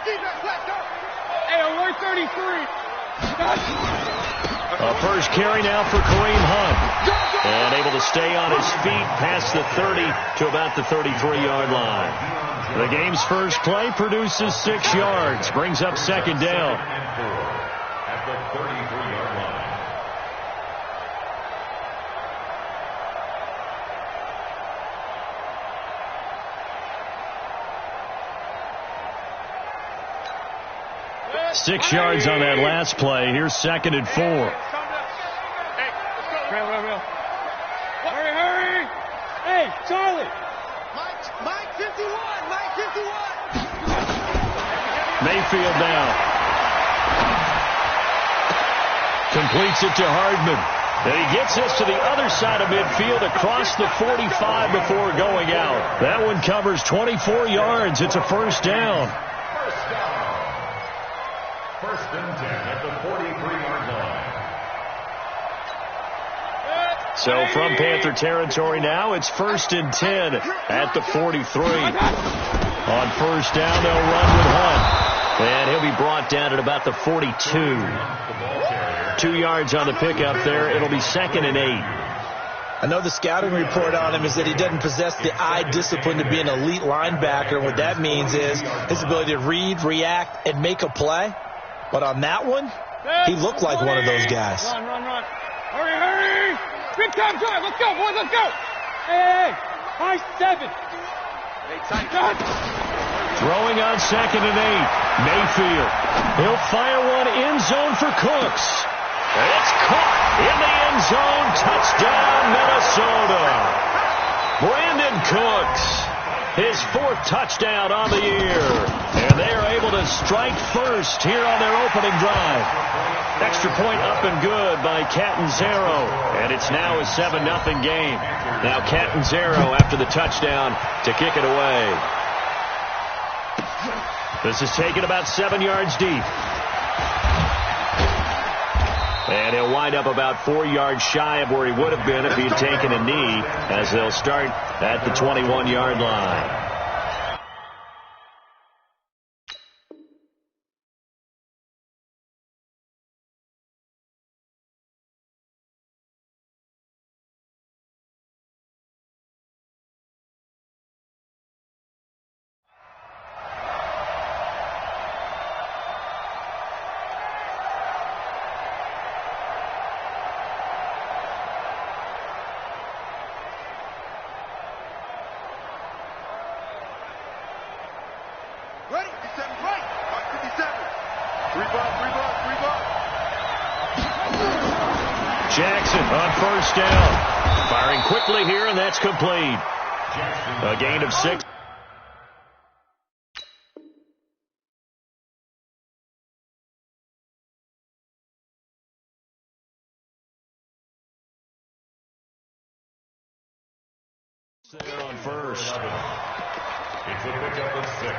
Hey, alert 33. A first carry now for Kareem Hunt. And able to stay on his feet past the 30 to about the 33-yard line. The game's first play produces 6 yards. Brings up second down. At the 33-yard line. Six yards on that last play. Here's second and 4. Hey, hurry. Hey, Charlie. Mike 51. Mike 51. Mayfield now. Completes it to Hardman. And he gets this to the other side of midfield across the 45 before going out. That one covers 24 yards. It's a first down. First and 10 at the 43-yard line. So from Panther territory now, it's first and 10 at the 43. On first down, they'll run with Hunt. And he'll be brought down at about the 42. 2 yards on the pickup there. It'll be second and 8. I know the scouting report on him is that he doesn't possess the eye discipline to be an elite linebacker. And what that means is his ability to read, react, and make a play. But on that one, he looked like one of those guys. Run. Hurry. Big time drive. Let's go, boys. Let's go. Hey. High 7. Hey, tight. Throwing on second and 8. Mayfield. He'll fire one end zone for Cooks. It's caught in the end zone. Touchdown, Minnesota. Brandon Cooks. His 4th touchdown on the year. And they are able to strike first here on their opening drive. Extra point up and good by Catanzaro. And it's now a 7-0 game. Now Catanzaro after the touchdown to kick it away. This is taken about 7 yards deep. And he'll wind up about 4 yards shy of where he would have been if he had taken a knee, as they'll start at the 21-yard line. Ready? 57 right. 57. 3 ball. Jackson on first down. Firing quickly here, and that's complete. A gain of 6. There on first. It's a pickup of 6.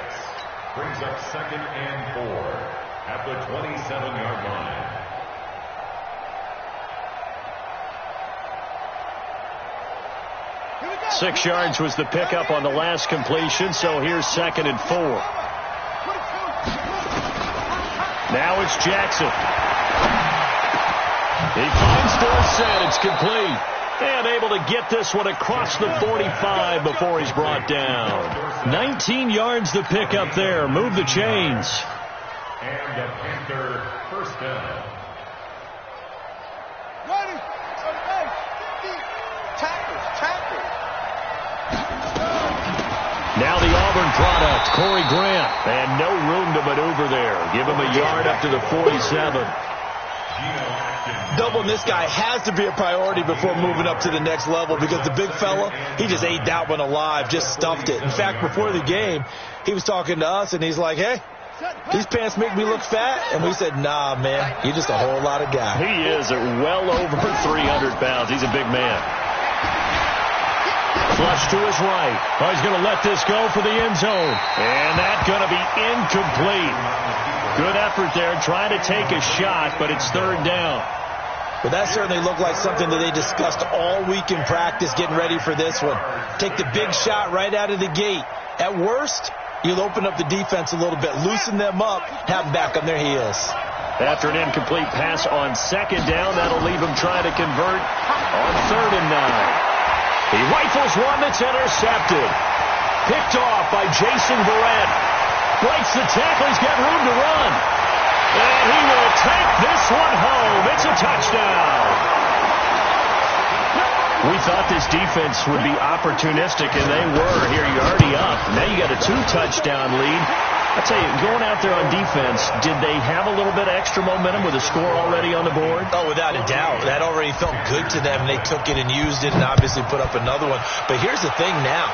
Brings up second and 4 at the 27-yard line. Six yards was the pickup on the last completion, so here's second and 4. Now it's Jackson. He finds Dorsett. It's complete. And able to get this one across the 45 before he's brought down. 19 yards the pickup there. Move the chains. And a Panther first down. Ready? 50. Tackle. Now the Auburn product, Corey Grant. And no room to maneuver there. Give him a yard up to the 47. Doubling this guy has to be a priority before moving up to the next level, because the big fella, he just ate that one alive, just stuffed it. In fact, before the game, he was talking to us, and he's like, hey, these pants make me look fat. And we said, nah, man, you're just a whole lot of guy. He is at well over 300 pounds. He's a big man. Flush to his right. Oh, he's going to let this go for the end zone. And that's going to be incomplete. Good effort there, trying to take a shot, but it's third down. But that certainly looked like something that they discussed all week in practice, getting ready for this one. Take the big shot right out of the gate. At worst, You'll open up the defense a little bit, loosen them up, have them back on their heels. After an incomplete pass on second down, that'll leave him trying to convert on 3rd and 9. He rifles one that's intercepted. Picked off by Jason Barrett. Breaks the tackle. He's got room to run. And he will take this one home. It's a touchdown. We thought this defense would be opportunistic, and they were. Here, you're already up. Now you got a 2-touchdown lead. I tell you, going out there on defense, did they have a little bit of extra momentum with a score already on the board? Oh, without a doubt. That already felt good to them. They took it and used it and obviously put up another one. But here's the thing now.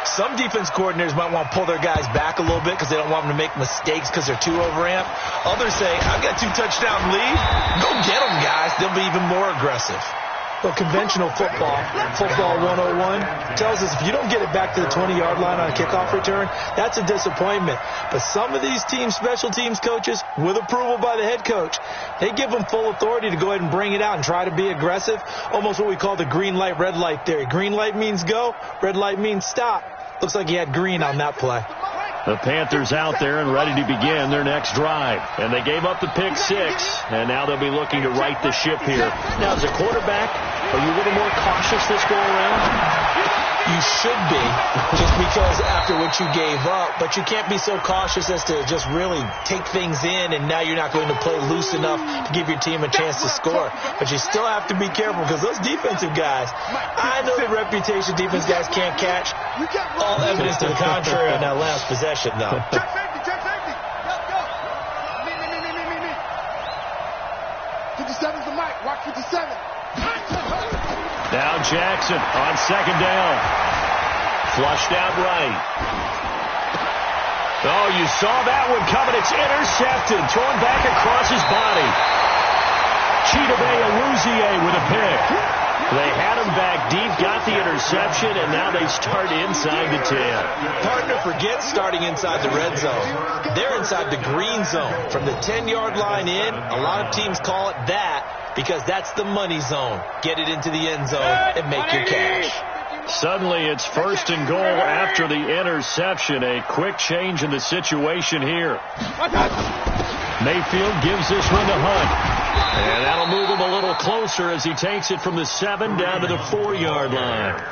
Some defense coordinators might want to pull their guys back a little bit because they don't want them to make mistakes because they're too overamped. Others say, I've got 2-touchdown lead. Go get them, guys. They'll be even more aggressive. But conventional football 101, tells us if you don't get it back to the 20-yard line on a kickoff return, that's a disappointment. But some of these teams, special teams coaches, with approval by the head coach, they give them full authority to go ahead and bring it out and try to be aggressive, almost what we call the green light, red light theory. Green light means go, red light means stop. Looks like he had green on that play. The Panthers out there and ready to begin their next drive. And they gave up the pick 6, and now they'll be looking to right the ship here. Now, as a quarterback, are you a little more cautious this go-around? You should be, just because after what you gave up. But you can't be so cautious as to just really take things in, and now you're not going to play loose enough to give your team a chance to score. But you still have to be careful because those defensive guys, I know the reputation defense guys can't catch. All evidence to the contrary on that last possession, though. Check safety, check safety. Let's go. Me. 57's the mic. Watch 57. Now Jackson on second down. Flushed out right. Oh, you saw that one coming. It's intercepted. Thrown back across his body. Chidobe Awuzie with a pick. They had him back deep, got the interception, and now they start inside the 10. Partner, forget starting inside the red zone. They're inside the green zone. From the 10-yard line in, a lot of teams call it that because that's the money zone. Get it into the end zone and make your cash. Suddenly it's 1st and goal after the interception. A quick change in the situation here. Mayfield gives this one to Hunt. And that'll move him a little closer as he takes it from the 7 down to the 4-yard line.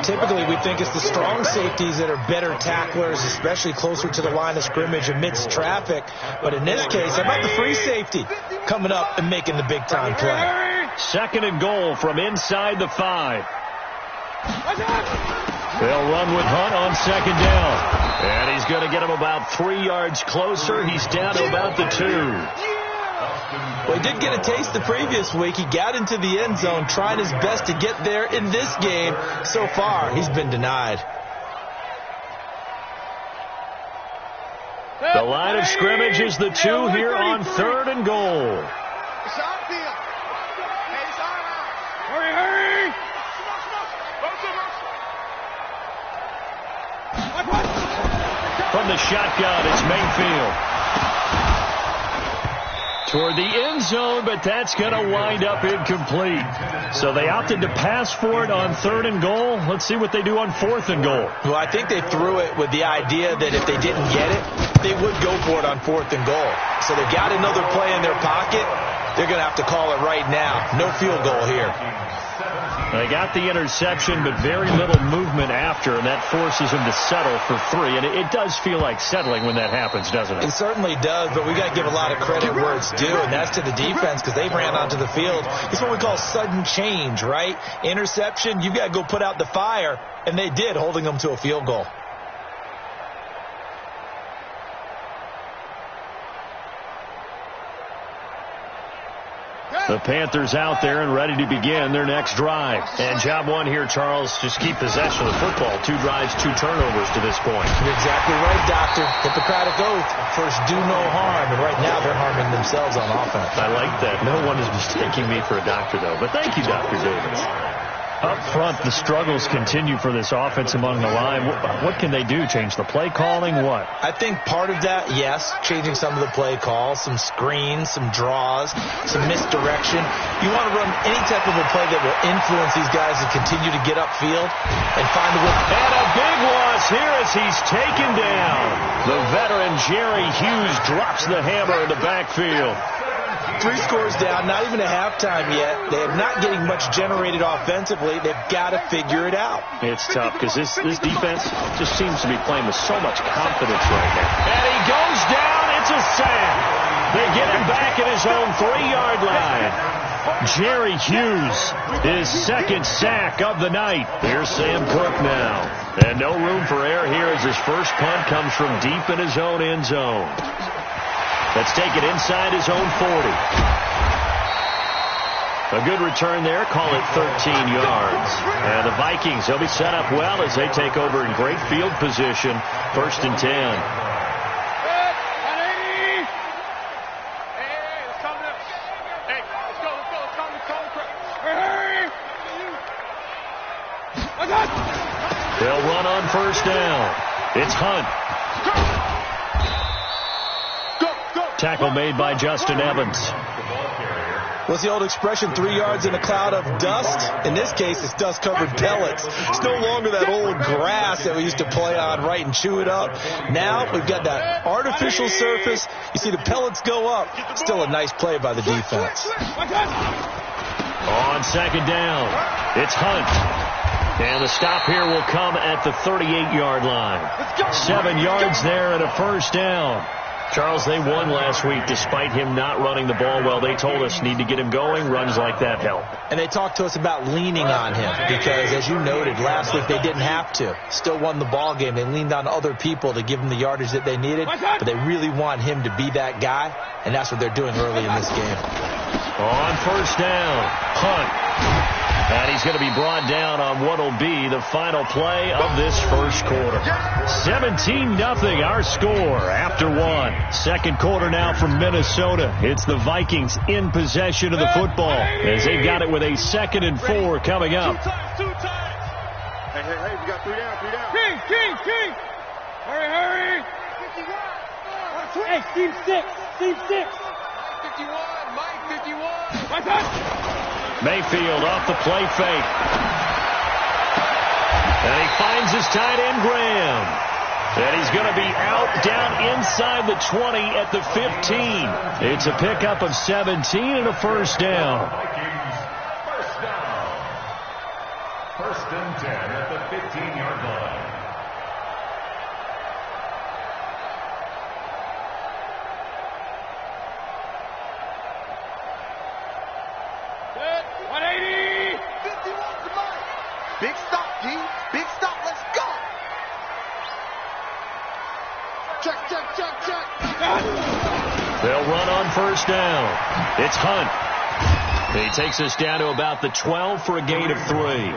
Typically, we think it's the strong safeties that are better tacklers, especially closer to the line of scrimmage amidst traffic. But in this case, how about the free safety coming up and making the big-time play? 2nd and goal from inside the 5. They'll run with Hunt on 2nd down. And he's going to get him about 3 yards closer. He's down to about the 2. Well, he did get a taste the previous week. He got into the end zone, trying his best to get there in this game. So far, he's been denied. The line of scrimmage is the 2 here on 3rd and goal. Hurry! From the shotgun, it's Mayfield. Toward the end zone, but that's going to wind up incomplete. So they opted to pass for it on 3rd and goal. Let's see what they do on 4th and goal. Well, I think they threw it with the idea that if they didn't get it, they would go for it on 4th and goal. So they got another play in their pocket. They're going to have to call it right now. No field goal here. They got the interception, but very little movement after, and that forces them to settle for 3. And it does feel like settling when that happens, doesn't it? It certainly does, but we got to give a lot of credit where it's due, and that's to the defense because they ran onto the field. It's what we call sudden change, right? Interception, you've got to go put out the fire, and they did, holding them to a field goal. The Panthers out there and ready to begin their next drive. And job one here, Charles, just keep possession of the football. 2 drives, 2 turnovers to this point. You're exactly right, Doctor. Hippocratic oath. First, do no harm. And right now, they're harming themselves on offense. I like that. No one is mistaking me for a doctor, though. But thank you, Dr. Davis. Up front, the struggles continue for this offense among the line. What can they do? Change the play calling? What? I think part of that, yes, changing some of the play calls, some screens, some draws, some misdirection. You want to run any type of a play that will influence these guys to continue to get upfield and find the way. And a big loss here as he's taken down. The veteran Jerry Hughes drops the hammer in the backfield. 3 scores down, not even a halftime yet. They are not getting much generated offensively. They've got to figure it out. It's tough because this defense just seems to be playing with so much confidence right now. And he goes down. It's a sack. They get him back at his own 3-yard line. Jerry Hughes, his second sack of the night. Here's Sam Cook now. And no room for error here as his first punt comes from deep in his own end zone. Let's take it inside his own 40. A good return there. Call it 13 yards. And the Vikings, they'll be set up well as they take over in great field position. 1st and 10. They'll run on 1st down. It's Hunt. Tackle made by Justin Evans. What's the old expression, 3 yards in a cloud of dust? In this case, it's dust-covered pellets. It's no longer that old grass that we used to play on, right, and chew it up. Now we've got that artificial surface. You see the pellets go up. Still a nice play by the defense. On 2nd down, it's Hunt. And the stop here will come at the 38-yard line. 7 yards there and a 1st down. Charles, they won last week despite him not running the ball well. They told us need to get him going. Runs like that help. And they talked to us about leaning on him because, as you noted, last week they didn't have to. Still won the ball game. They leaned on other people to give them the yardage that they needed, but they really want him to be that guy, and that's what they're doing early in this game. On 1st down, Hunt. And he's going to be brought down on what will be the final play of this first quarter. 17-0 our score after 1. 2nd quarter now from Minnesota. It's the Vikings in possession of the football as they've got it with a 2nd and 4 coming up. Hey, we got 3 down, 3 down. King. Hurry. 51. Hey, team 6. 51, Mike 51. My touch. Mayfield off the play fake. And he finds his tight end, Graham. And he's going to be out down inside the 20 at the 15. It's a pickup of 17 and a 1st down. First down. 1st and 10 at the 15-yard line. Big stop, G. Big stop. Let's go. Check. They'll run on 1st down. It's Hunt. He takes us down to about the 12 for a gain of 3.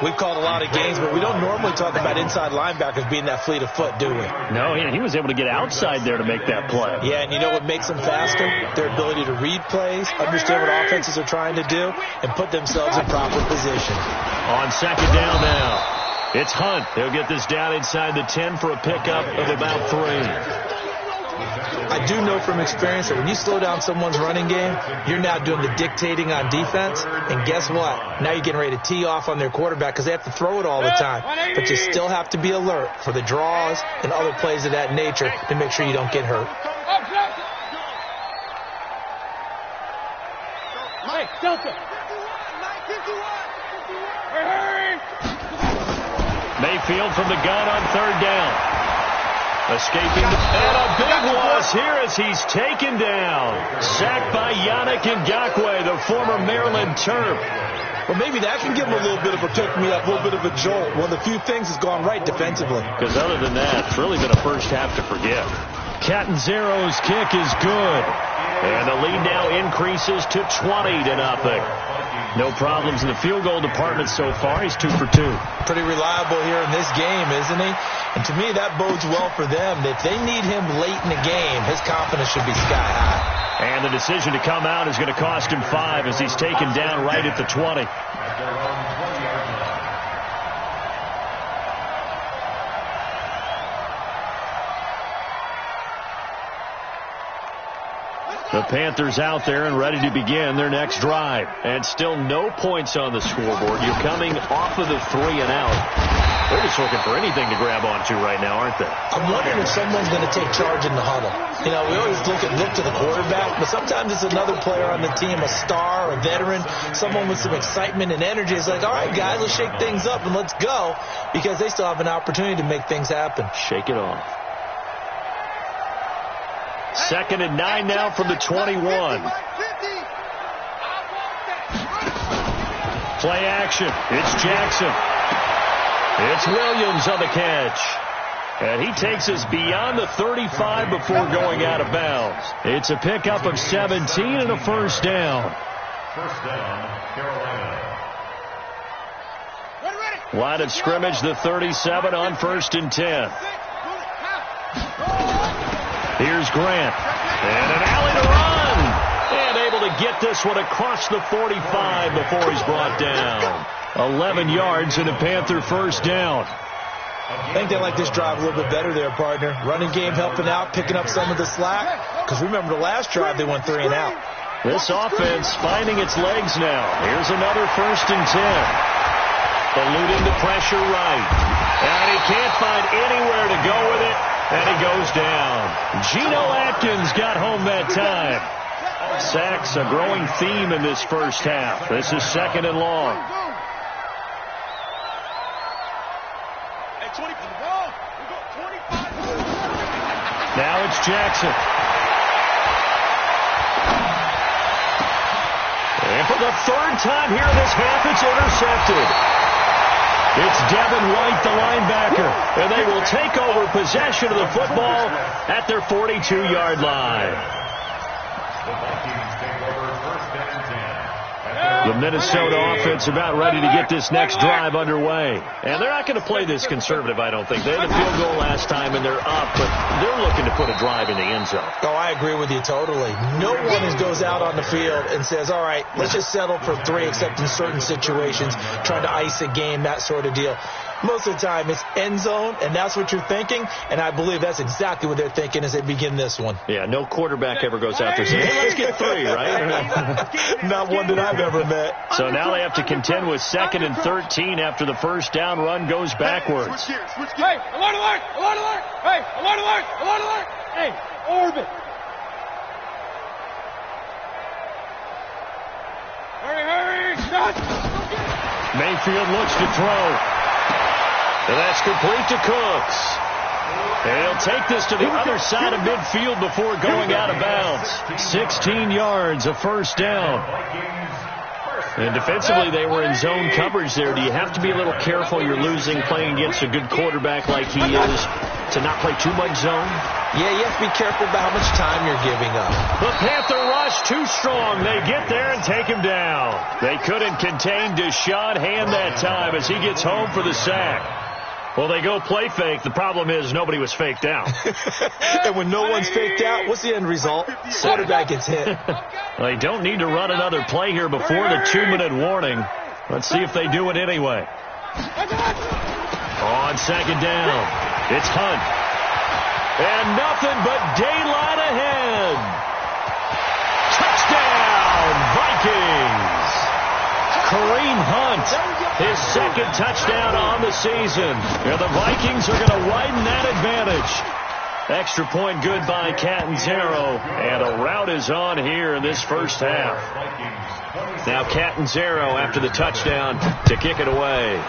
We've called a lot of games, but we don't normally talk about inside linebackers being that fleet of foot, do we? No, he was able to get outside there to make that play. Yeah, and you know what makes them faster? Their ability to read plays, understand what offenses are trying to do, and put themselves in proper position. On 2nd down now, it's Hunt. He'll get this down inside the 10 for a pickup of about 3. I do know from experience that when you slow down someone's running game, you're now doing the dictating on defense. And guess what? Now you're getting ready to tee off on their quarterback because they have to throw it all the time. But you still have to be alert for the draws and other plays of that nature to make sure you don't get hurt. Hey, Delta. Mayfield from the gun on 3rd down. Escaping, and a big loss here as he's taken down. Sacked by Yannick Ngakoue, the former Maryland Terp. Well, maybe that can give him a little bit of a pick-me-up, a little bit of a jolt. One of the few things has gone right defensively. Because other than that, it's really been a first half to forget. Catanzaro's kick is good. And the lead now increases to 20-0. No problems in the field goal department so far. He's 2 for 2. Pretty reliable here in this game, isn't he? And to me, that bodes well for them. If they need him late in the game, his confidence should be sky high. And the decision to come out is going to cost him 5 as he's taken down right at the 20. The Panthers out there and ready to begin their next drive. And still no points on the scoreboard. You're coming off of the 3 and out. They're just looking for anything to grab onto right now, aren't they? I'm wondering if someone's going to take charge in the huddle. You know, we always look to the quarterback, but sometimes it's another player on the team, a star, a veteran, someone with some excitement and energy. It's like, all right, guys, let's shake things up and let's go, because they still have an opportunity to make things happen. Shake it off. 2nd and 9 now from the 21. Play action. It's Jackson. It's Williams on the catch. And he takes us beyond the 35 before going out of bounds. It's a pickup of 17 and a first down. First down, Carolina. Line of scrimmage, the 37 on 1st and 10. Here's Grant. And an alley to run. And able to get this one across the 45 before he's brought down. 11 yards and a Panther first down. I think they like this drive a little bit better there, partner. Running game helping out, picking up some of the slack. Because remember, the last drive they went 3 and out. This offense finding its legs now. Here's another 1st and 10. Eluding the pressure right. And he can't find anywhere to go with it. And he goes down. Geno Atkins got home that time. Sacks a growing theme in this first half. This is 2nd and long. Now it's Jackson. And for the 3rd time here this half, it's intercepted. It's Devin White, the linebacker, and they will take over possession of the football at their 42-yard line. The Vikings take over 1st and 10. The Minnesota offense about ready to get this next drive underway. And they're not going to play this conservative, I don't think. They had a field goal last time, and they're up, but they're looking to put a drive in the end zone. Oh, I agree with you totally. No one goes out on the field and says, all right, let's just settle for 3, except in certain situations, trying to ice a game, that sort of deal. Most of the time, it's end zone, and that's what you're thinking, and I believe that's exactly what they're thinking as they begin this one. Yeah, no quarterback ever goes out there saying, hey, let's get 3, right? Not one that I've ever met. So now they have to contend with 2nd and 13 after the first down run goes backwards. Hey, alert, alert, alert, alert. Hey, alert, alert, alert, alert. Hey, orbit. Hurry, hurry. Shot. Mayfield looks to throw. And that's complete to Cooks. And he'll take this to the other side of midfield before going out of bounds. 16 yards, a first down. And defensively, they were in zone coverage there. Do you have to be a little careful? You're losing playing against a good quarterback like he is to not play too much zone? Yeah, you have to be careful about how much time you're giving up. The Panther rush too strong. They get there and take him down. They couldn't contain Deshaun Hand that time as he gets home for the sack. Well, they go play fake. The problem is nobody was faked out. And when no one's faked out, what's the end result? Quarterback gets hit. They don't need to run another play here before the 2-minute warning. Let's see if they do it anyway. On 2nd down, it's Hunt. And nothing but daylight ahead. Touchdown, Vikings. Kareem Hunt, his 2nd touchdown on the season. And the Vikings are going to widen that advantage. Extra point good by Catanzaro. And a rout is on here in this first half. Now Catanzaro after the touchdown to kick it away.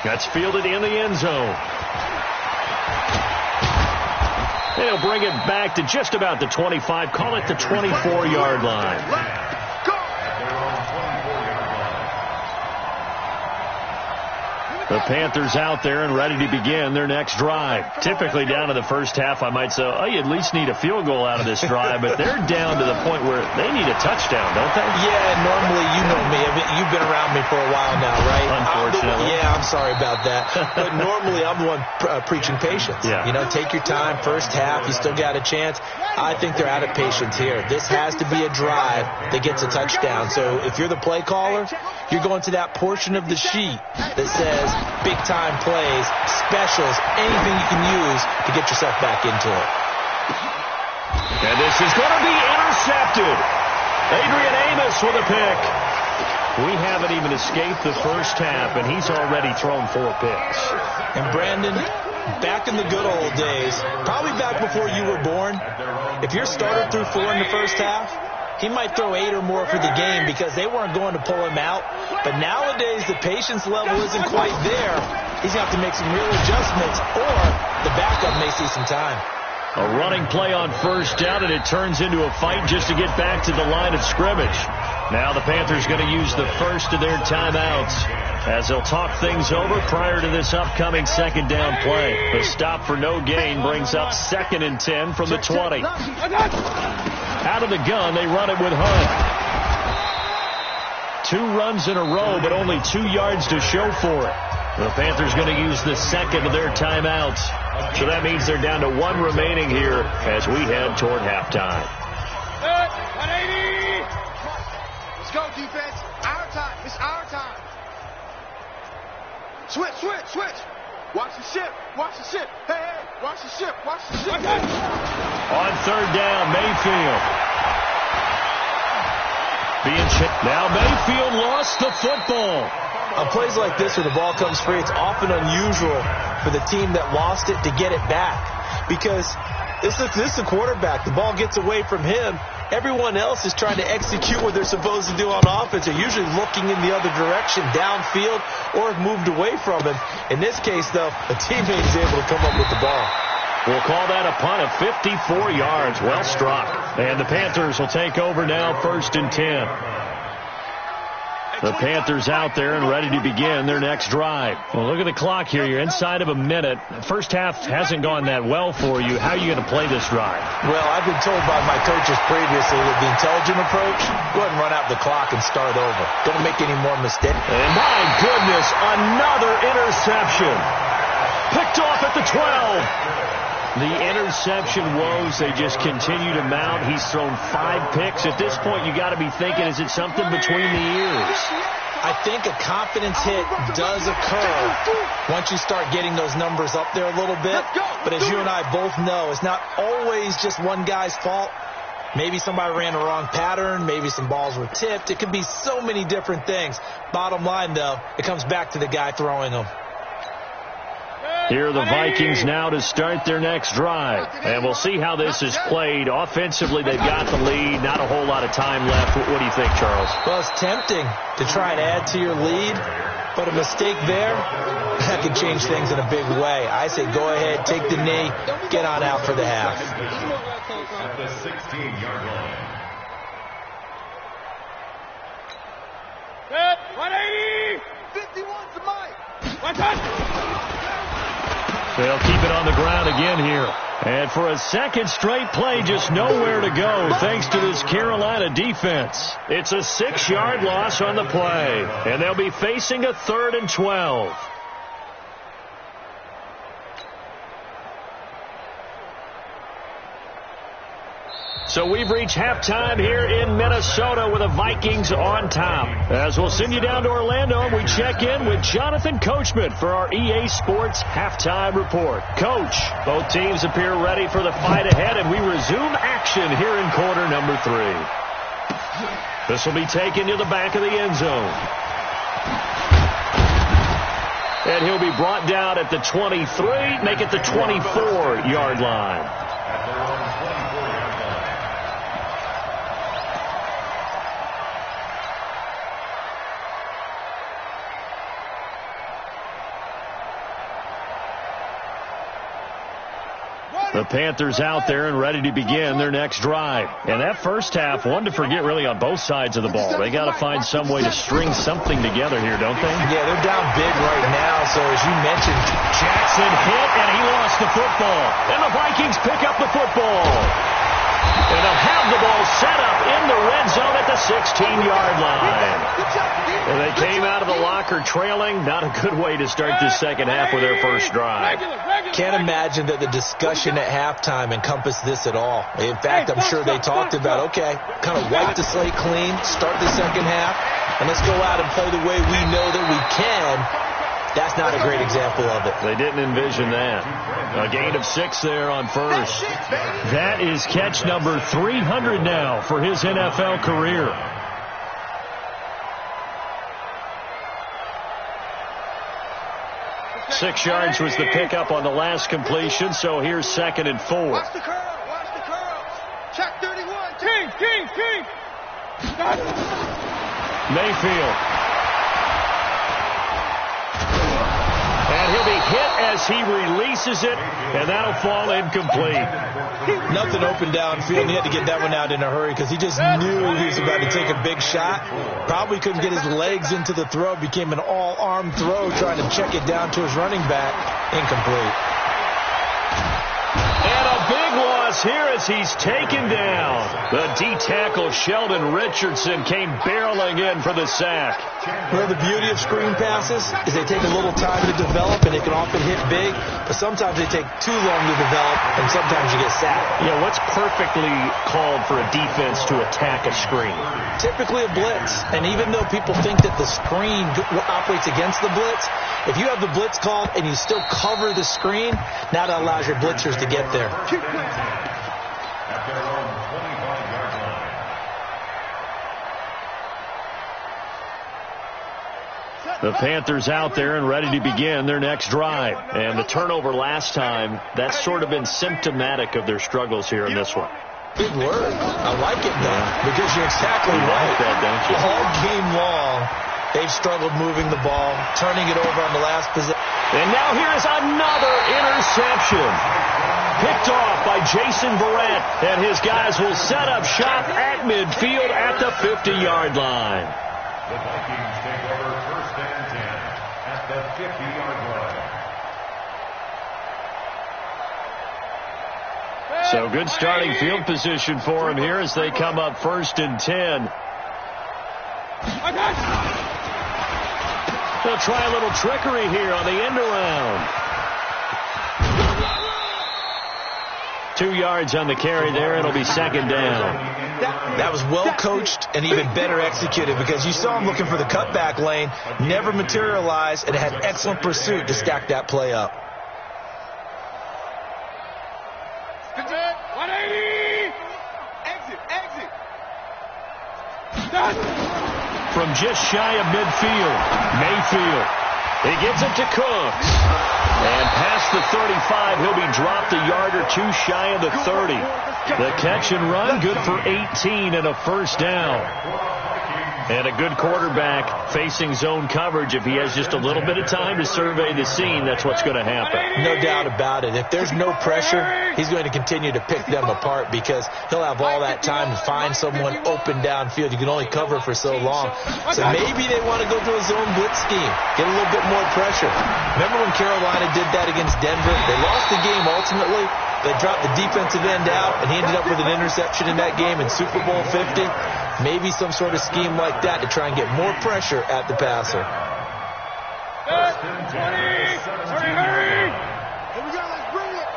That's fielded in the end zone. They'll bring it back to just about the 25. Call it the 24-yard line. The Panthers out there and ready to begin their next drive. Typically down to the first half, I might say, oh, you at least need a field goal out of this drive, but they're down to the point where they need a touchdown, don't they? Yeah, normally, you know me. I mean, you've been around me for a while now, right? Unfortunately. I'm sorry about that. But normally, I'm the one preaching patience. Yeah. You know, take your time. First half, you still got a chance. I think they're out of patience here. This has to be a drive that gets a touchdown. So if you're the play caller, you're going to that portion of the sheet that says big-time plays, specials, anything you can use to get yourself back into it. And this is going to be intercepted. Adrian Amos with a pick. We haven't even escaped the first half, and he's already thrown 4 picks. And Brandon, back in the good old days, probably back before you were born, if your starter threw 4 in the first half, he might throw 8 or more for the game because they weren't going to pull him out. But nowadays, the patience level isn't quite there. He's going to have to make some real adjustments, or the backup may see some time. A running play on first down, and it turns into a fight just to get back to the line of scrimmage. Now the Panthers going to use the first of their timeouts as they'll talk things over prior to this upcoming second down play. The stop for no gain brings up 2nd and 10 from the 20. Out of the gun, they run it with Hunt. 2 runs in a row, but only 2 yards to show for it. The Panthers going to use the second of their timeouts. So that means they're down to 1 remaining here as we head toward halftime. 180. Let's go, defense. Our time. It's our time. Switch, switch, switch. Watch the ship. Watch the ship. Hey, hey. Watch the ship. Watch the ship. On third down, Mayfield. Now Mayfield lost the football. On plays like this where the ball comes free, it's often unusual for the team that lost it to get it back. Because this is the quarterback. The ball gets away from him. Everyone else is trying to execute what they're supposed to do on offense. They're usually looking in the other direction, downfield, or have moved away from him. In this case, though, a teammate is able to come up with the ball. We'll call that a punt of 54 yards. Well struck. And the Panthers will take over now, 1st and 10. The Panthers out there and ready to begin their next drive. Well, look at the clock here. You're inside of a minute. First half hasn't gone that well for you. How are you going to play this drive? Well, I've been told by my coaches previously with the intelligent approach, go ahead and run out the clock and start over. Don't make any more mistakes. And my goodness, another interception. Picked off at the 12. The interception woes, they just continue to mount. He's thrown 5 picks. At this point, you got to be thinking, is it something between the ears? I think a confidence hit does occur once you start getting those numbers up there a little bit. But as you and I both know, it's not always just one guy's fault. Maybe somebody ran the wrong pattern. Maybe some balls were tipped. It could be so many different things. Bottom line, though, it comes back to the guy throwing them. Here are the Vikings now to start their next drive. And we'll see how this is played. Offensively, they've got the lead. Not a whole lot of time left. What do you think, Charles? Well, it's tempting to try and add to your lead. But a mistake there, that could change things in a big way. I say go ahead, take the knee, get on out for the half. At the 16-yard line. Set. 180. 51 to Mike. One touch. They'll keep it on the ground again here. And for a second straight play, just nowhere to go thanks to this Carolina defense. It's a 6-yard loss on the play. And they'll be facing a 3rd and 12. So we've reached halftime here in Minnesota with the Vikings on top. As we'll send you down to Orlando, we check in with Jonathan Coachman for our EA Sports Halftime Report. Coach, both teams appear ready for the fight ahead, and we resume action here in quarter number 3. This will be taken to the back of the end zone. And he'll be brought down at the 23, make it the 24-yard line. The Panthers out there and ready to begin their next drive. And that first half, one to forget really on both sides of the ball. They got to find some way to string something together here, don't they? Yeah, they're down big right now. So as you mentioned, Jackson hit and he lost the football. And the Vikings pick up the football. And they'll have the ball set up in the red zone at the 16-yard line. And they came out of the locker trailing. Not a good way to start this second half with their first drive. Can't imagine that the discussion at halftime encompassed this at all. In fact, I'm sure they talked about, okay, kind of wipe the slate clean, start the second half, and let's go out and play the way we know that we can. That's not a great example of it. They didn't envision that. A gain of 6 there on first. That is catch number 300 now for his NFL career. Six yards was the pickup on the last completion, so here's 2nd and 4. Watch the curl. Watch the curl. Check 31. King. Mayfield. And he'll be hit as he releases it, and that'll fall incomplete. Nothing open downfield. He had to get that one out in a hurry because he just knew he was about to take a big shot. Probably couldn't get his legs into the throw. Became an all-arm throw trying to check it down to his running back. Incomplete. And a big loss here as he's taken down. The D-tackle Sheldon Richardson came barreling in for the sack. Well, the beauty of screen passes is they take a little time to develop, and they can often hit big, but sometimes they take too long to develop, and sometimes you get sacked. Yeah, what's perfectly called for a defense to attack a screen? Typically a blitz, and even though people think that the screen operates against the blitz, if you have the blitz called and you still cover the screen, now that allows your blitzers to get there. At their own 25-yard line. The Panthers out there and ready to begin their next drive. And the turnover last time, that's sort of been symptomatic of their struggles here in this one. Big word. I like it, though, because you're exactly You right. like that, don't you? All game long, they've struggled moving the ball, turning it over on the last possession. And now here is another interception. Picked off by Jason Verrett, and his guys will set up shop at midfield at the 50-yard line. The Vikings take over 1st and 10 at the 50-yard line. So good starting field position for him here as they come up 1st and 10. They'll try a little trickery here on the end around. 2 yards on the carry there. It'll be 2nd down. That was well coached and even better executed because you saw him looking for the cutback lane, never materialized, and had excellent pursuit to stack that play up. 180. Exit. From just shy of midfield, Mayfield. He gets it to Cooks. And past the 35, he'll be dropped a yard or two shy of the 30. The catch and run, good for 18 and a 1st down. And a good quarterback facing zone coverage. If he has just a little bit of time to survey the scene, that's what's going to happen. No doubt about it. If there's no pressure, he's going to continue to pick them apart because he'll have all that time to find someone open downfield. You can only cover for so long. So maybe they want to go to a zone blitz scheme, get a little bit more pressure. Remember when Carolina did that against Denver? They lost the game ultimately. They dropped the defensive end out, and he ended up with an interception in that game in Super Bowl 50. Maybe some sort of scheme like that to try and get more pressure at the passer. 20. Hurry. Here we go. Let's bring it.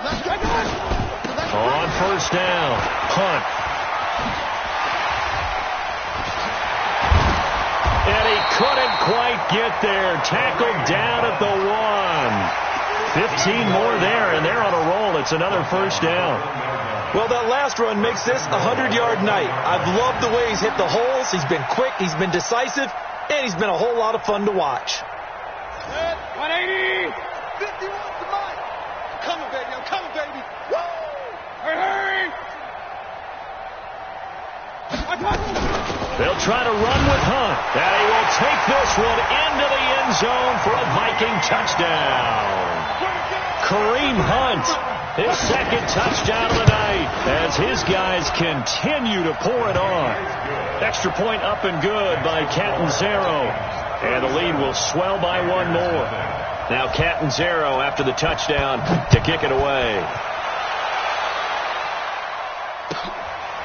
Let's go. On 1st down, punt. And he couldn't quite get there. Tackled down at the 1. 15 more there, and they're on a roll. It's another 1st down. Well, that last run makes this a 100-yard night. I've loved the way he's hit the holes. He's been quick, he's been decisive, and he's been a whole lot of fun to watch. 180. 51 to Mike. I'm coming, baby. Woo! Hurry. They'll try to run with Hunt, and he will take this one into the end zone for a Viking touchdown. Kareem Hunt His second touchdown of the night as his guys continue to pour it on. Extra point up and good by Catanzaro. And the lead will swell by one more. Now Catanzaro after the touchdown to kick it away.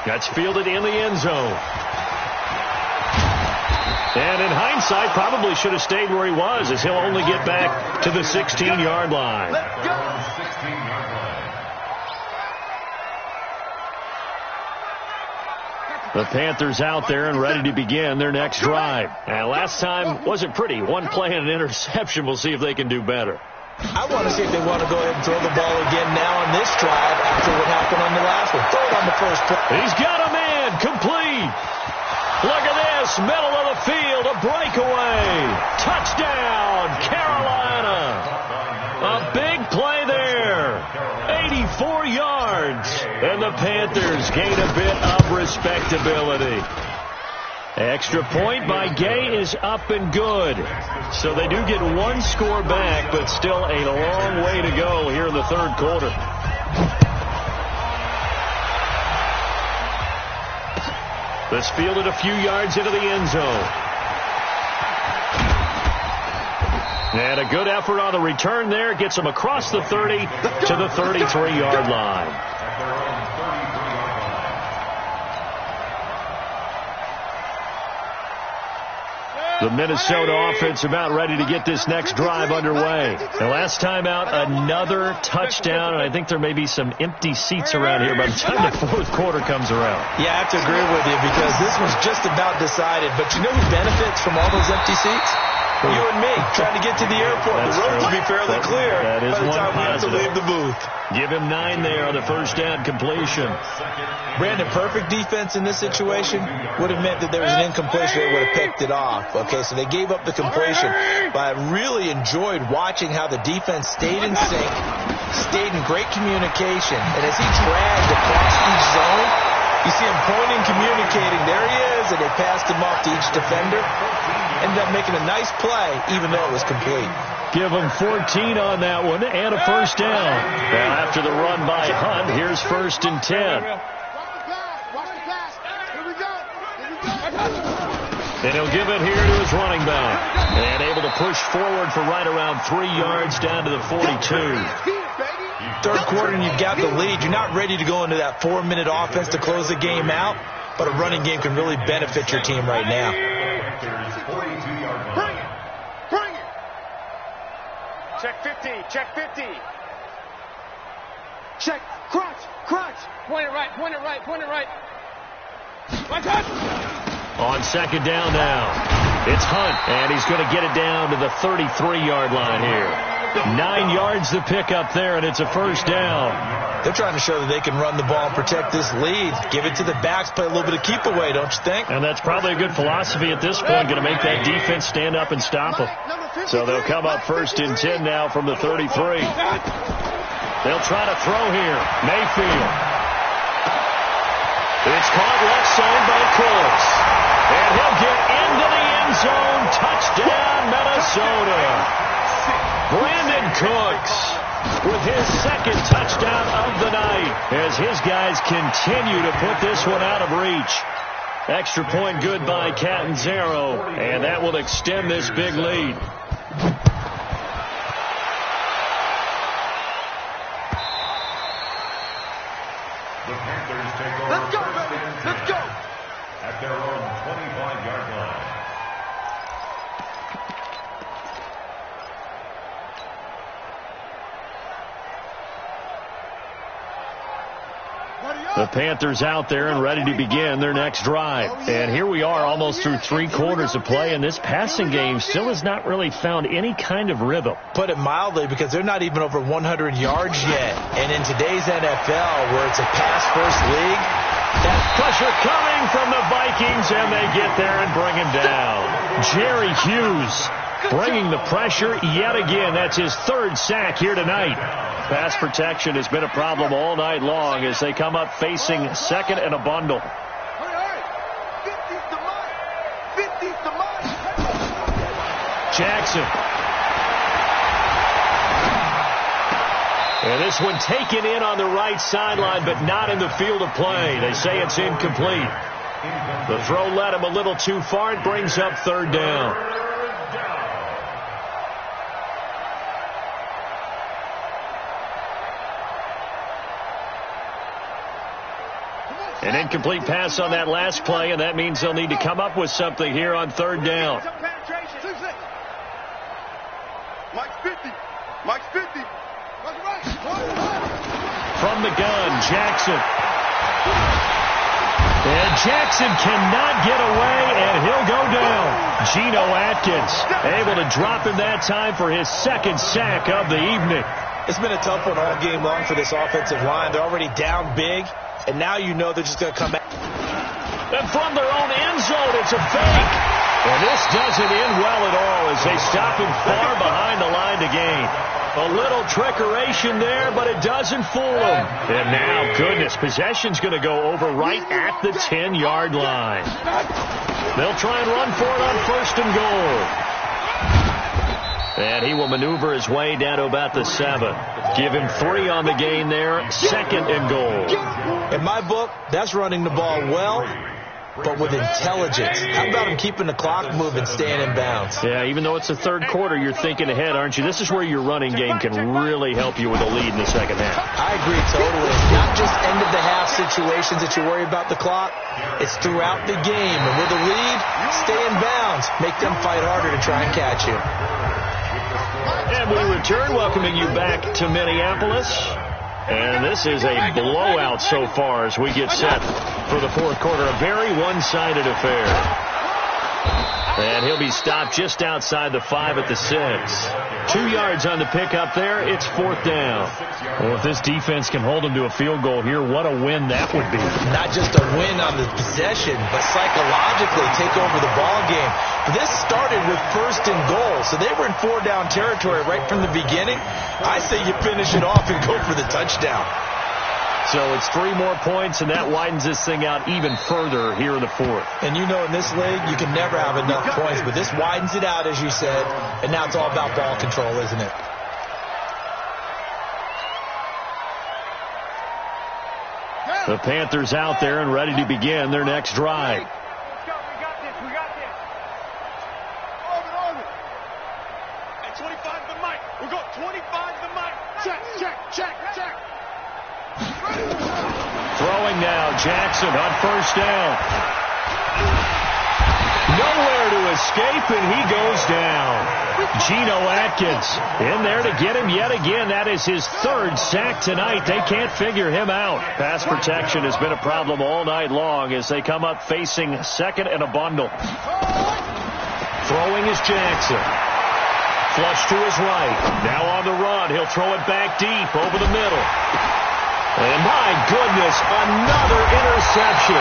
That's fielded in the end zone. And in hindsight, probably should have stayed where he was, as he'll only get back to the 16-yard line. The Panthers out there and ready to begin their next drive. And last time wasn't pretty. One play and an interception. We'll see if they can do better. I want to see if they want to go ahead and throw the ball again now on this drive after what happened on the last one. Throw it on the first play. He's got a man. Complete. Look at this. Middle of the field. A breakaway. Touchdown, Carolina. A big play there. 84 yards. And the Panthers gain a bit of respectability. Extra point by Gay is up and good. So they do get one score back, but still a long way to go here in the third quarter. This fielded a few yards into the end zone. And a good effort on the return there. Gets them across the 30 to the 33-yard line. The Minnesota offense about ready to get this next drive underway. The last time out, another touchdown, and I think there may be some empty seats around here by the time the fourth quarter comes around. Yeah, I have to agree with you because this was just about decided. But you know who benefits from all those empty seats? You and me, trying to get to the airport. That's the road true. will be fairly clear That is by the one time we have to positive. leave the booth. Give him 9 there on the first down completion. Brandon, perfect defense in this situation would have meant that there was an incompletion. They would have picked it off. Okay, so they gave up the completion. But I really enjoyed watching how the defense stayed in sync, stayed in great communication. And as he dragged across each zone, you see him pointing, communicating. There he is, and they passed him off to each defender. Ended up making a nice play, even though it was complete. Give him 14 on that one and a first down. Now after the run by Hunt, here's 1st and 10. And he'll give it here to his running back. And able to push forward for right around 3 yards down to the 42. Third quarter and you've got the lead. You're not ready to go into that 4-minute offense to close the game out, but a running game can really benefit your team right now. Bring it. Check 50. Check 50. Check. Crunch. Point it right. Point it right. Point it right. One touch. On second down now, it's Hunt, and he's going to get it down to the 33-yard line here. 9 yards to pick up there, and it's a first down. They're trying to show that they can run the ball and protect this lead. Give it to the backs, play a little bit of keep away, don't you think? And that's probably a good philosophy at this point, going to make that defense stand up and stop them. So they'll come up 1st and 10 now from the 33. They'll try to throw here. Mayfield. It's caught left side by Cooks. And he'll get into the end zone. Touchdown, Minnesota. Brandon Cooks with his second touchdown of the night as his guys continue to put this one out of reach. Extra point good by Catanzaro, and that will extend this big lead. The Panthers take over. Let's go, baby. Let's go. At their own 25-yard line. The Panthers out there and ready to begin their next drive. And here we are almost through 3 quarters of play, and this passing game still has not really found any kind of rhythm. Put it mildly, because they're not even over 100 yards yet. And in today's NFL, where it's a pass-first league, that pressure coming from the Vikings, and they get there and bring him down. Jerry Hughes bringing the pressure yet again. That's his 3rd sack here tonight. Pass protection has been a problem all night long as they come up facing 2nd and a bundle. Jackson. And this one taken in on the right sideline, but not in the field of play. They say it's incomplete. The throw led him a little too far. It brings up third down. An incomplete pass on that last play, and that means they'll need to come up with something here on third down. Mike's 50. Mike's 50. From the gun, Jackson. And Jackson cannot get away, and he'll go down. Geno Atkins able to drop him that time for his second sack of the evening. It's been a tough one all game long for this offensive line. They're already down big, and now you know they're just going to come back. And from their own end zone, it's a fake. And this doesn't end well at all as they stop him far behind the line to gain. A little trickeration there, but it doesn't fool him. And now, goodness, possession's going to go over right at the 10-yard line. They'll try and run for it on first and goal. And he will maneuver his way down to about the 7. Give him 3 on the gain there. Second and goal. In my book, that's running the ball well, but with intelligence. How about him keeping the clock moving, staying in bounds? Yeah, even though it's the third quarter, you're thinking ahead, aren't you? This is where your running game can really help you with a lead in the second half. I agree totally. It's not just end-of-the-half situations that you worry about the clock. It's throughout the game. And with a lead, stay in bounds. Make them fight harder to try and catch you. And we return, welcoming you back to Minneapolis. And this is a blowout so far as we get set for the fourth quarter. A very one-sided affair. And he'll be stopped just outside the 5 at the 6. 2 yards on the pickup there. It's fourth down. Well, if this defense can hold them to a field goal here, what a win that would be. Not just a win on the possession, but psychologically take over the ball game. This started with first and goal, so they were in 4-down territory right from the beginning. I say you finish it off and go for the touchdown. So it's 3 more points, and that widens this thing out even further here in the fourth. And you know in this league, you can never have enough points, but this widens it out, as you said, and now it's all about ball control, isn't it? The Panthers out there and ready to begin their next drive. We got this. Over. At 25 to the mic. We'll go 25 to the mic. Check. Throwing now, Jackson on first down. Nowhere to escape, and he goes down. Geno Atkins in there to get him yet again. That is his 3rd sack tonight. They can't figure him out. Pass protection has been a problem all night long as they come up facing second and a bundle. Throwing is Jackson. Flush to his right. Now on the run. He'll throw it back deep over the middle. And my goodness, another interception.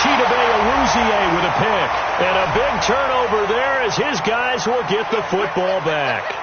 Chidobe Awuzie with a pick. And a big turnover there as his guys will get the football back.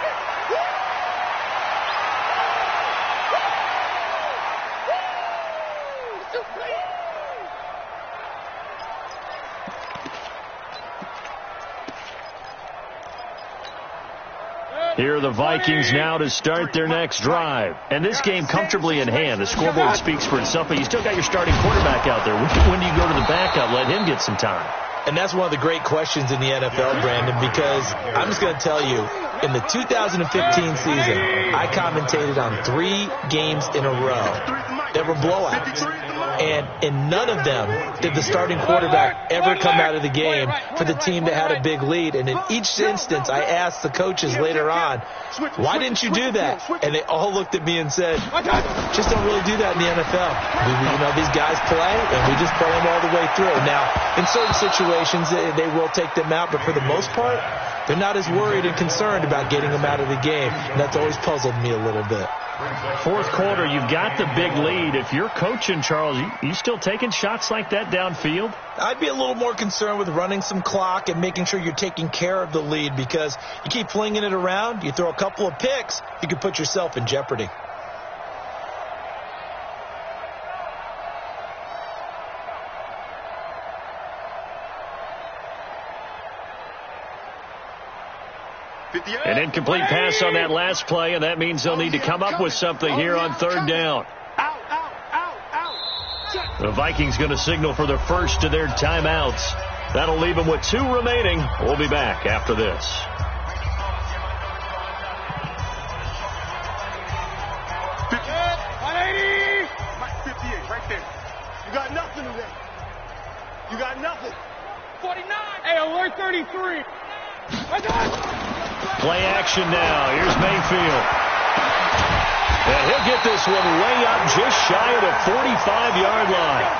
Here are the Vikings now to start their next drive. And this game comfortably in hand. The scoreboard speaks for itself, but you still got your starting quarterback out there. When do you go to the backup, let him get some time? And that's one of the great questions in the NFL, Brandon, because I'm just going to tell you, in the 2015 season, I commentated on 3 games in a row that were blowouts. And in none of them did the starting quarterback ever come out of the game for the team that had a big lead. And in each instance, I asked the coaches later on, why didn't you do that? And they all looked at me and said, just don't really do that in the NFL. These guys play, and we just play them all the way through. Now, in certain situations, they will take them out, but for the most part, they're not as worried and concerned about getting them out of the game. And that's always puzzled me a little bit. Fourth quarter, you've got the big lead. If you're coaching, Charles, you still taking shots like that downfield? I'd be a little more concerned with running some clock and making sure you're taking care of the lead, because you keep flinging it around, you throw a couple of picks, you can put yourself in jeopardy. An incomplete pass on that last play, and that means they'll need to come up with something here on third down. The Vikings going to signal for the first of their timeouts. That'll leave them with 2 remaining. We'll be back after this. Right there. You got nothing today. You got nothing. 49. Hey, alert 33. Play action now. Here's Mayfield. And he'll get this one way up just shy of the 45-yard line.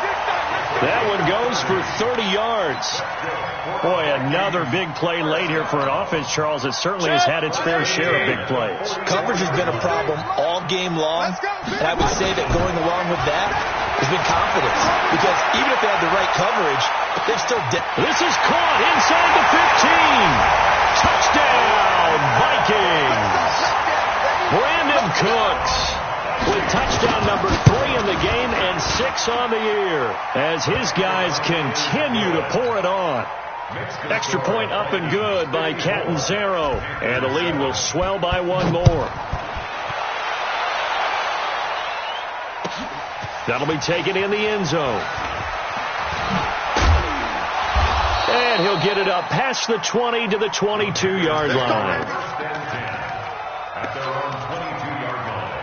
That one goes for 30 yards. Boy, another big play late here for an offense, Charles, that certainly has had its fair share of big plays. Coverage has been a problem all game long, and I would say that going along with that has been confidence. Because even if they had the right coverage, they've still... This is caught inside the 15. Touchdown, Vikings. Brandon Cooks with touchdown number 3 in the game and 6 on the year as his guys continue to pour it on. Extra point up and good by Catanzaro, and the lead will swell by 1 more. That'll be taken in the end zone. And he'll get it up past the 20 to the 22-yard line. At their own 22-yard line.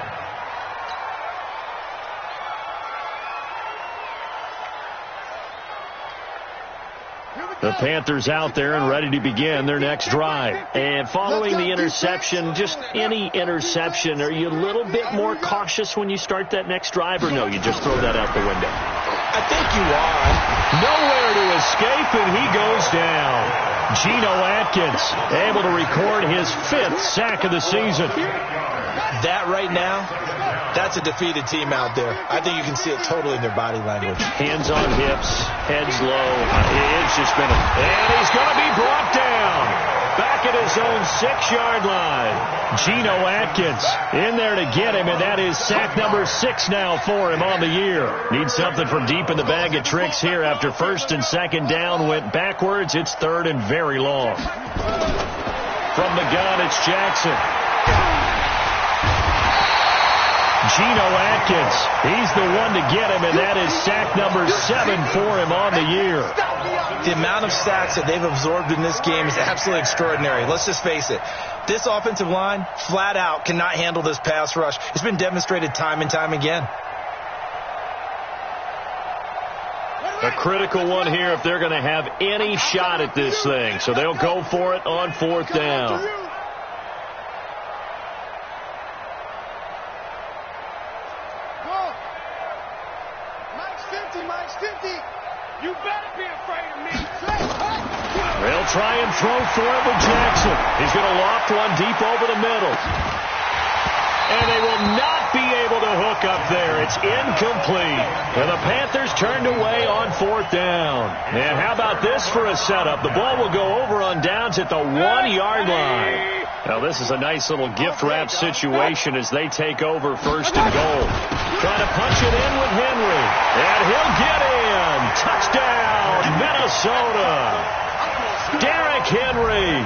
The Panthers out there and ready to begin their next drive. And following the interception, just any interception, are you a little bit more cautious when you start that next drive, or no, you just throw that out the window? I think you are. Nowhere to escape, and he goes down. Geno Atkins able to record his 5th sack of the season. That right now, that's a defeated team out there. I think you can see it totally in their body language. Hands on hips, heads low. It's just been and he's going to be brought down. Back at his own 6-yard line. Geno Atkins in there to get him, and that is sack number 6 now for him on the year. Needs something from deep in the bag of tricks here after 1st and 2nd down went backwards. It's 3rd and very long. From the gun, it's Jackson. Geno Atkins, he's the one to get him, and that is sack number 7 for him on the year. The amount of sacks that they've absorbed in this game is absolutely extraordinary. Let's just face it. This offensive line, flat out, cannot handle this pass rush. It's been demonstrated time and time again. A critical one here if they're going to have any shot at this thing. So they'll go for it on 4th down. You better be afraid of me. They'll try and throw for it with Jackson. He's going to loft one deep over the middle. And they will not be able to hook up there. It's incomplete. And the Panthers turned away on 4th down. And how about this for a setup? The ball will go over on downs at the 1-yard line. Now, this is a nice little gift wrap situation as they take over 1st and goal. Trying to punch it in with Henry. And he'll get in. Touchdown, Minnesota. Derrick Henry,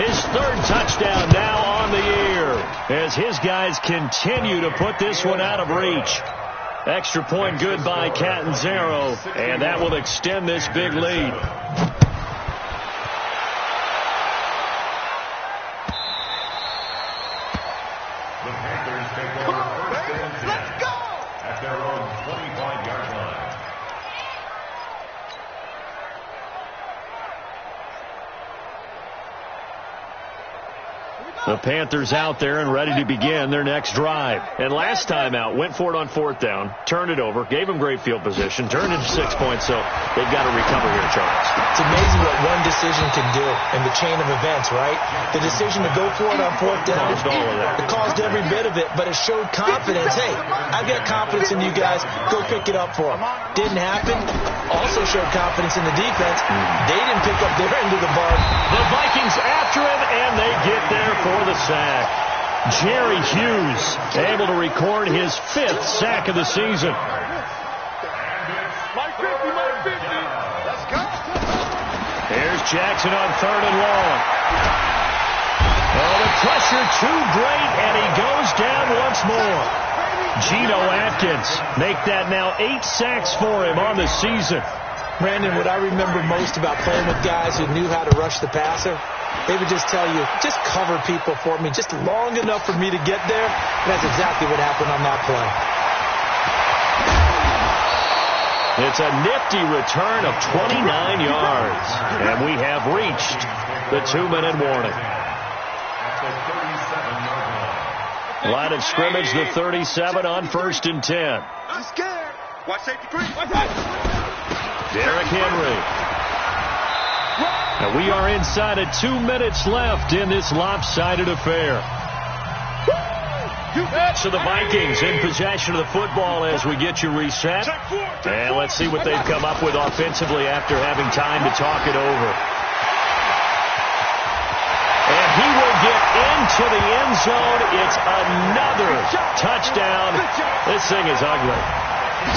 his 3rd touchdown now on the year as his guys continue to put this one out of reach. Extra point good by Catanzaro, and that will extend this big lead. The Panthers take over 1st and 10. Let's go! At their own 25-yard line. The Panthers out there and ready to begin their next drive. And last time out, went for it on 4th down, turned it over, gave them great field position, turned into 6 points, so they've got to recover here, Charles. It's amazing what one decision can do in the chain of events, right? The decision to go for it on 4th down, Caused all of that. It caused every bit of it, but it showed confidence. Hey, I've got confidence in you guys. Go pick it up for them. Didn't happen. Also showed confidence in the defense. They didn't pick up their end of the bargain. The Vikings after him, and they get there for the sack. Jerry Hughes able to record his 5th sack of the season. My 50, my 50. Let's go. Here's Jackson on 3rd and long. Oh, the pressure too great, and he goes down once more. Geno Atkins make that now 8 sacks for him on the season. Brandon, what I remember most about playing with guys who knew how to rush the passer, they would just tell you, just cover people for me, just long enough for me to get there. And that's exactly what happened on that play. It's a nifty return of 29 yards. And we have reached the 2-minute warning. Line of scrimmage, the 37 on 1st and 10. I'm scared. Watch safety green. Derrick Henry. And we are inside of 2 minutes left in this lopsided affair. So the Vikings in possession of the football as we get you reset. And let's see what they've come up with offensively after having time to talk it over. And he will get into the end zone. It's another touchdown. This thing is ugly.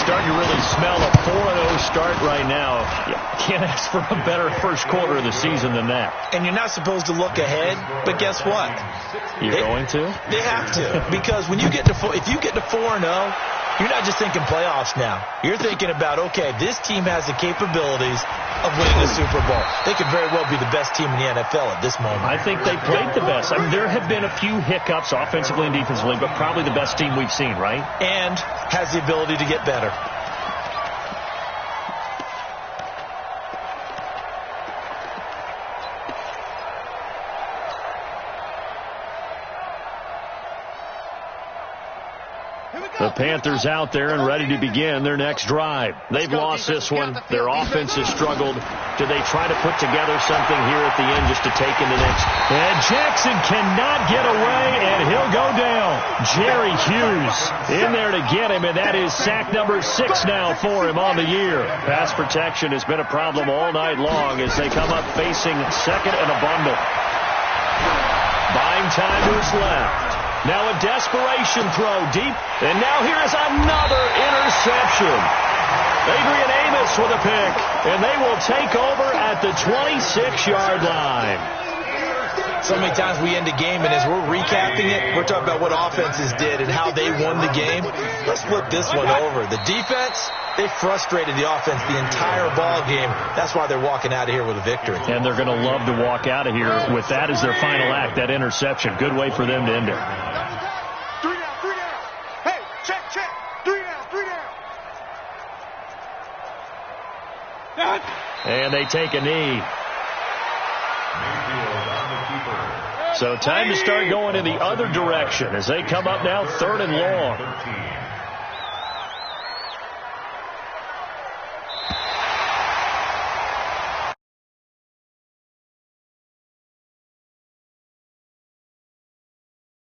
Starting to really smell a 4-0 start right now. You can't ask for a better first quarter of the season than that. And you're not supposed to look ahead, but guess what? You're going to? They have to. Because when you get to if you get to 4-0, you're not just thinking playoffs now. You're thinking about, okay, this team has the capabilities of winning the Super Bowl. They could very well be the best team in the NFL at this moment. I think they played the best. I mean, there have been a few hiccups offensively and defensively, but probably the best team we've seen, right? And has the ability to get better. The Panthers out there and ready to begin their next drive. They've lost this one. Their offense has struggled. Do they try to put together something here at the end just to take in the next? And Jackson cannot get away, and he'll go down. Jerry Hughes in there to get him, and that is sack number 6 now for him on the year. Pass protection has been a problem all night long as they come up facing second and a bundle. Buying time to his left. Now a desperation throw deep, and now here is another interception. Adrian Amos with a pick, and they will take over at the 26-yard line. So many times we end a game, and as we're recapping it, we're talking about what offenses did and how they won the game. Let's flip this one over. The defense, they frustrated the offense the entire ball game. That's why they're walking out of here with a victory. And they're going to love to walk out of here with that as their final act, that interception. Good way for them to end it. 3 down, 3 down. Hey, check. 3 down, 3 down. And they take a knee. So time to start going in the other direction as they come up now 3rd and long.